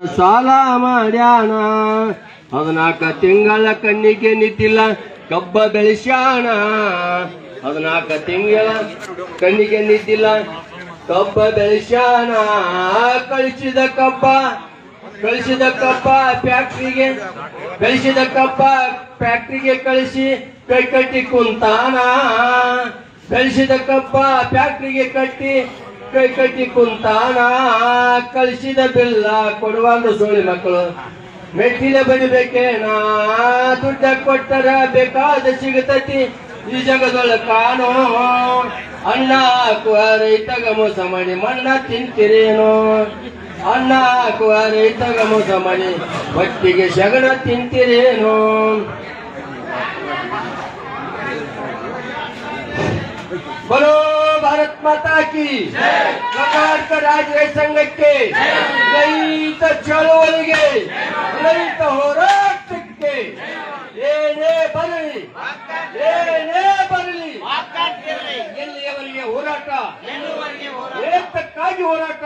ಸಾಲ ಮಾಡ್ಯಾನ 14 ತಿಂಗಳ ಕಣ್ಣಿಗೆ ನಿಂತಿಲ್ಲ ಕಬ್ಬ ಬೆಳೆಸ್ಯಾಣ 14 ತಿಂಗಳ ಕಣ್ಣಿಗೆ ನಿಂತಿಲ್ಲ ಕಬ್ಬ ಬೆಳೆಸ್ಯಾಣ ಕಳಿಸಿದ ಕಬ್ಬ ಫ್ಯಾಕ್ಟ್ರಿಗೆ ಬೆಳೆಸಿದ ಕಬ್ಬ ಫ್ಯಾಕ್ಟ್ರಿಗೆ ಕಳಿಸಿ ಕೈ ಕಟ್ಟಿ ಕುಂತಾನ ಬೆಳೆಸಿದ ಕಬ್ಬ ಫ್ಯಾಕ್ಟ್ರಿಗೆ ಕೈ ಕಟ್ಟಿ ಕುಂತಾನ ಕಳಿಸಿದ ಬಿಲ್ಲ ಕೊಡುವಾಗ ಸೋಳಿ ಮಕ್ಕಳು ಮೆಟ್ಟಿಲೆ ಬಡಿಬೇಕೇನ ದುಡ್ಡ ಕೊಟ್ಟರ ಬೇಕಾದ ಸಿಗತತಿ ಈ ಜಗದೊಳ ಕಾಣೋ ಅನ್ನ ಹಾಕುವ ರೈತಗ ಮೋಸ ಮಾಡಿ ಮಣ್ಣ ತಿಂತಿರೇನೋ ಅನ್ನ ಹಾಕುವ ರೈತಗ ಮೋಸ ಮಾಡಿ ಹೊಟ್ಟಿಗೆ ಸಗಣ ತಿಂತಿರೇನೋ बोलो भारत माता की कर्नाटक राज्य रೈತ ಸಂಘಕ್ಕೆ ರೈತ ಚಳವಳಿಗೆ ರೈತ ಹೋರಾಟಕ್ಕೆ ಏನೇ ಬರಲಿ ಎಲ್ಲಿಯವರೆಗೆ ಹೋರಾಟ ಏತಕ್ಕಾಗಿ ಹೋರಾಟ